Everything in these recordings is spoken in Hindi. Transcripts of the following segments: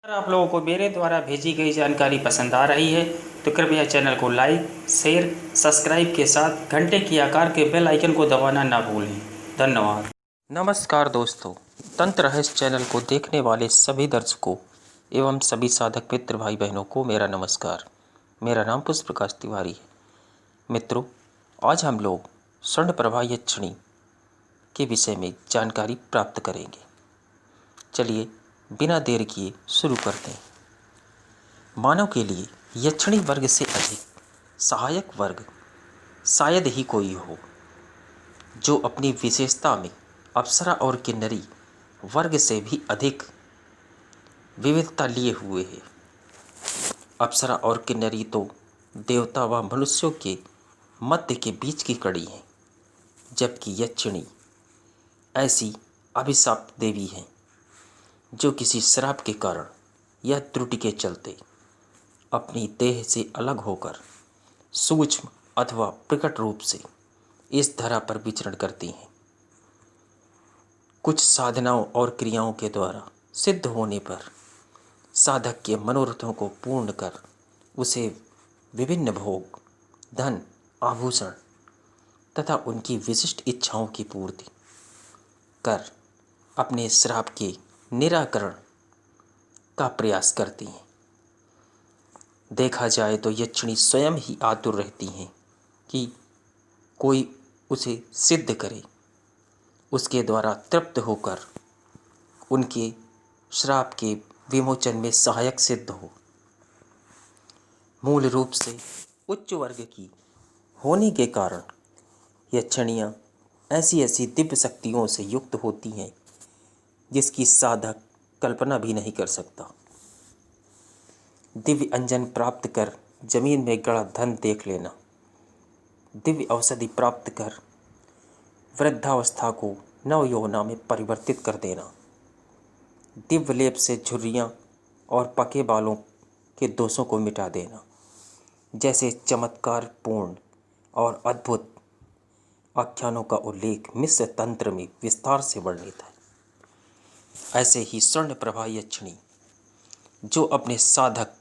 अगर आप लोगों को मेरे द्वारा भेजी गई जानकारी पसंद आ रही है तो कृपया चैनल को लाइक, शेयर, सब्सक्राइब के साथ घंटे की आकार के बेल आइकन को दबाना ना भूलें। धन्यवाद। नमस्कार दोस्तों, तंत्र रहस्य चैनल को देखने वाले सभी दर्शकों एवं सभी साधक मित्र भाई बहनों को मेरा नमस्कार। मेरा नाम पुष्प प्रकाश तिवारी है। मित्रों, आज हम लोग स्वर्ण प्रभा यक्षिणी के विषय में जानकारी प्राप्त करेंगे। चलिए बिना देर किए शुरू करते हैं। मानव के लिए यक्षिणी वर्ग से अधिक सहायक वर्ग शायद ही कोई हो, जो अपनी विशेषता में अप्सरा और किन्नरी वर्ग से भी अधिक विविधता लिए हुए है। अप्सरा और किन्नरी तो देवता व मनुष्यों के मध्य के बीच की कड़ी है, जबकि यक्षिणी ऐसी अभिशाप्त देवी हैं जो किसी श्राप के कारण या त्रुटि के चलते अपनी देह से अलग होकर सूक्ष्म अथवा प्रकट रूप से इस धरा पर विचरण करती हैं। कुछ साधनाओं और क्रियाओं के द्वारा सिद्ध होने पर साधक के मनोरथों को पूर्ण कर उसे विभिन्न भोग, धन, आभूषण तथा उनकी विशिष्ट इच्छाओं की पूर्ति कर अपने श्राप के निराकरण का प्रयास करती हैं। देखा जाए तो यक्षिणी स्वयं ही आतुर रहती हैं कि कोई उसे सिद्ध करे, उसके द्वारा तृप्त होकर उनके श्राप के विमोचन में सहायक सिद्ध हो। मूल रूप से उच्च वर्ग की होने के कारण यक्षिणियाँ ऐसी ऐसी दिव्य शक्तियों से युक्त होती हैं जिसकी साधक कल्पना भी नहीं कर सकता। दिव्य अंजन प्राप्त कर जमीन में गड़ा धन देख लेना, दिव्य औषधि प्राप्त कर वृद्धावस्था को नवयौवना में परिवर्तित कर देना, दिव्य लेप से झुर्रियाँ और पके बालों के दोषों को मिटा देना, जैसे चमत्कार पूर्ण और अद्भुत आख्यानों का उल्लेख मिश्र तंत्र में विस्तार से वर्णित है। ऐसे ही स्वर्ण प्रभा यक्षिणी जो अपने साधक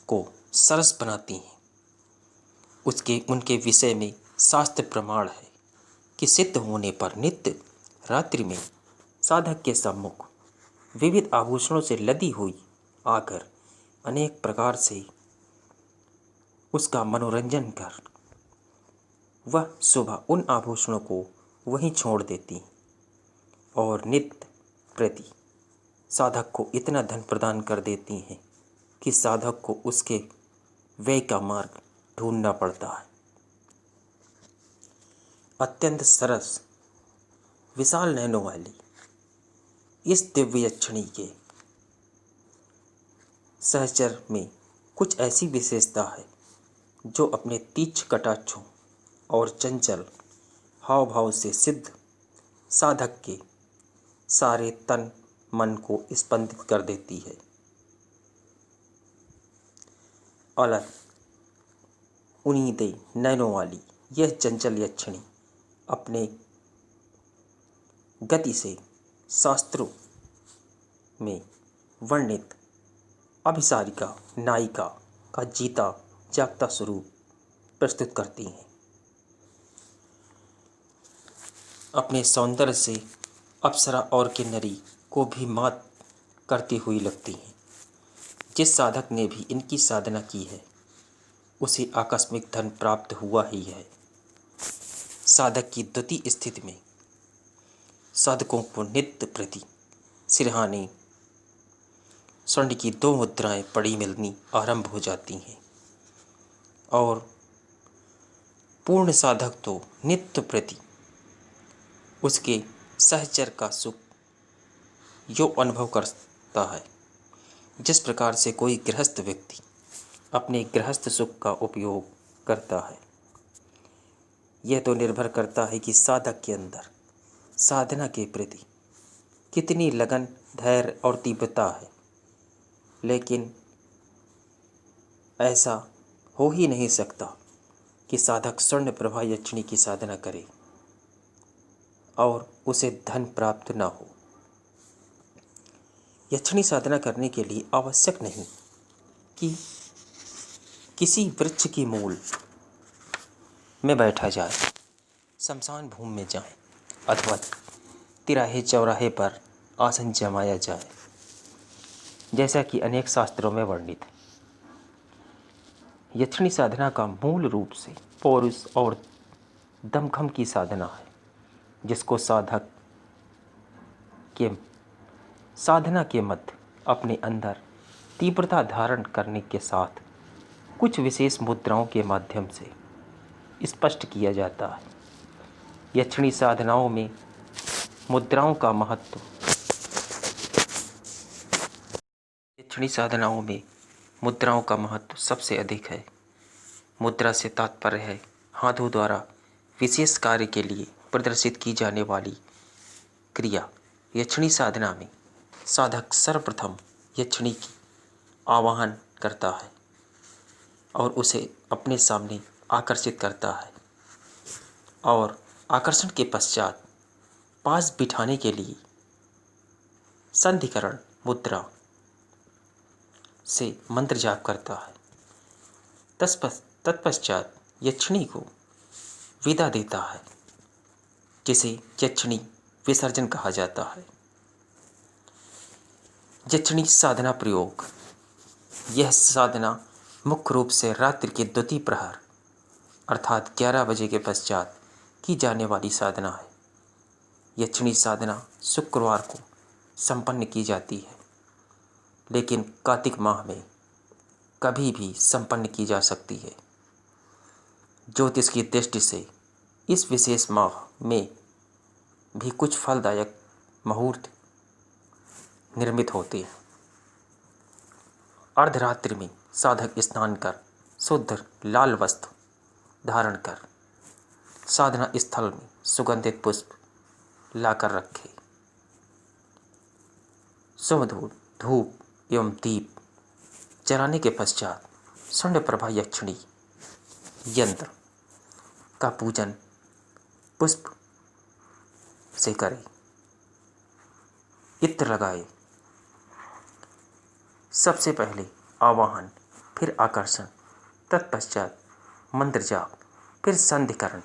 को सरस बनाती हैं, उनके विषय में शास्त्र प्रमाण है कि सिद्ध होने पर नित्य रात्रि में साधक के सम्मुख विविध आभूषणों से लदी हुई आकर अनेक प्रकार से उसका मनोरंजन कर वह सुबह उन आभूषणों को वहीं छोड़ देती और नित्य प्रति साधक को इतना धन प्रदान कर देती हैं कि साधक को उसके व्यय का मार्ग ढूंढना पड़ता है। अत्यंत सरस विशाल नैनों वाली इस दिव्य यक्षिणी के सहचर में कुछ ऐसी विशेषता है जो अपने तीक्ष्ण कटाक्षों और चंचल हाव भाव से सिद्ध साधक के सारे तन मन को स्पंदित कर देती है। अलग उन्नीदे नैनों वाली यह चंचल यक्षिणी अपने गति से शास्त्रों में वर्णित अभिसारिका नायिका का जीता जागता स्वरूप प्रस्तुत करती हैं। अपने सौंदर्य से अप्सरा और किन्नरी को भी मात करती हुई लगती हैं। जिस साधक ने भी इनकी साधना की है उसे आकस्मिक धन प्राप्त हुआ ही है। साधक की द्वितीय स्थिति में साधकों को नित्य प्रति सिरहाने स्वर्ण की 2 मुद्राएं पड़ी मिलनी आरंभ हो जाती हैं और पूर्ण साधक तो नित्य प्रति उसके सहचर का सुख जो अनुभव करता है, जिस प्रकार से कोई गृहस्थ व्यक्ति अपने गृहस्थ सुख का उपयोग करता है, यह तो निर्भर करता है कि साधक के अंदर साधना के प्रति कितनी लगन, धैर्य और तीव्रता है। लेकिन ऐसा हो ही नहीं सकता कि साधक स्वर्ण प्रभा यक्षिणी की साधना करे और उसे धन प्राप्त न हो। यक्षिणी साधना करने के लिए आवश्यक नहीं कि किसी वृक्ष की मूल में बैठा जाए, शमशान भूमि में जाए अथवा तिराहे चौराहे पर आसन जमाया जाए, जैसा कि अनेक शास्त्रों में वर्णित है। यक्षिणी साधना का मूल रूप से पौरुष और दमखम की साधना है, जिसको साधक के साधना के मध्य अपने अंदर तीव्रता धारण करने के साथ कुछ विशेष मुद्राओं के माध्यम से स्पष्ट किया जाता है। यक्षिणी साधनाओं में मुद्राओं का महत्व सबसे अधिक है। मुद्रा से तात्पर्य है हाथों द्वारा विशेष कार्य के लिए प्रदर्शित की जाने वाली क्रिया। यक्षिणी साधना में साधक सर्वप्रथम यक्षिणी की आवाहन करता है और उसे अपने सामने आकर्षित करता है और आकर्षण के पश्चात पास बिठाने के लिए संधिकरण मुद्रा से मंत्र जाप करता है। तत्पश्चात यक्षिणी को विदा देता है, जिसे यक्षिणी विसर्जन कहा जाता है। यक्षिणी साधना प्रयोग। यह साधना मुख्य रूप से रात्रि के द्वितीय प्रहर अर्थात 11 बजे के पश्चात की जाने वाली साधना है। यक्षिणी साधना शुक्रवार को संपन्न की जाती है, लेकिन कार्तिक माह में कभी भी संपन्न की जा सकती है। ज्योतिष की दृष्टि से इस विशेष माह में भी कुछ फलदायक मुहूर्त निर्मित होते हैं। अर्धरात्रि में साधक स्नान कर शुद्ध लाल वस्त्र धारण कर साधना स्थल में सुगंधित पुष्प लाकर रखे। सुमधुर धूप एवं दीप जलाने के पश्चात स्वर्ण प्रभा यक्षिणी यंत्र का पूजन पुष्प से करें, इत्र लगाए। सबसे पहले आवाहन, फिर आकर्षण, तत्पश्चात मंत्र जाप, फिर संधिकरण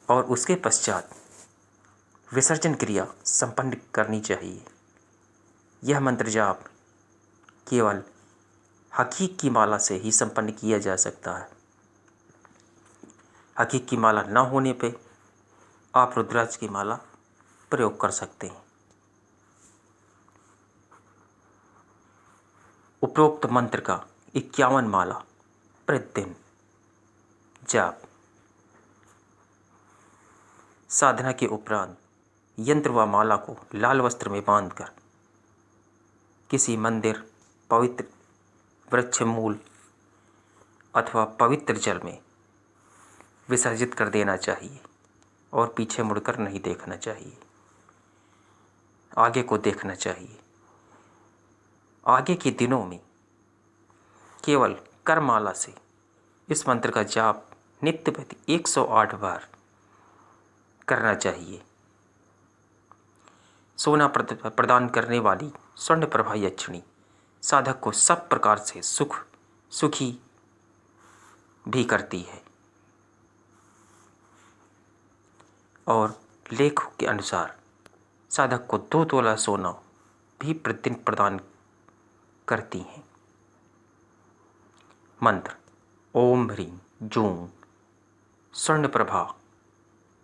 और उसके पश्चात विसर्जन क्रिया संपन्न करनी चाहिए। यह मंत्र जाप केवल हकीक की माला से ही संपन्न किया जा सकता है। हकीक की माला न होने पे आप रुद्राक्ष की माला प्रयोग कर सकते हैं। उपरोक्त मंत्र का 51 माला प्रतिदिन जाप। साधना के उपरांत यंत्र व माला को लाल वस्त्र में बांधकर किसी मंदिर, पवित्र वृक्ष मूल अथवा पवित्र जल में विसर्जित कर देना चाहिए और पीछे मुड़कर नहीं देखना चाहिए, आगे को देखना चाहिए। आगे के दिनों में केवल करमाला से इस मंत्र का जाप नित्य प्रति 108 बार करना चाहिए। सोना प्रदान करने वाली स्वर्ण प्रभा यक्षिणी साधक को सब प्रकार से सुखी भी करती है और लेखों के अनुसार साधक को 2 तोला सोना भी प्रतिदिन प्रदान करती हैं। मंत्र ओम ह्रीं जूं स्वर्ण प्रभा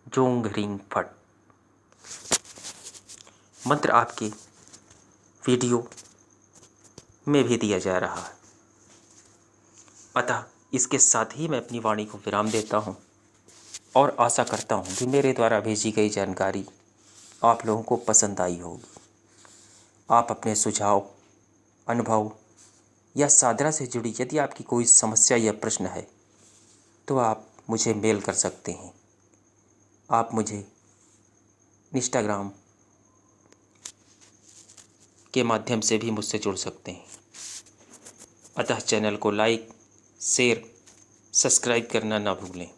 जोंग ह्रीं फट। मंत्र आपके वीडियो में भी दिया जा रहा है, अतः इसके साथ ही मैं अपनी वाणी को विराम देता हूँ और आशा करता हूँ कि मेरे द्वारा भेजी गई जानकारी आप लोगों को पसंद आई होगी। आप अपने सुझाव, अनुभव या साधना से जुड़ी यदि आपकी कोई समस्या या प्रश्न है तो आप मुझे मेल कर सकते हैं। आप मुझे इंस्टाग्राम के माध्यम से भी मुझसे जुड़ सकते हैं। अतः चैनल को लाइक, शेयर, सब्सक्राइब करना ना भूलें।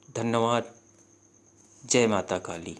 धन्यवाद। जय माता काली।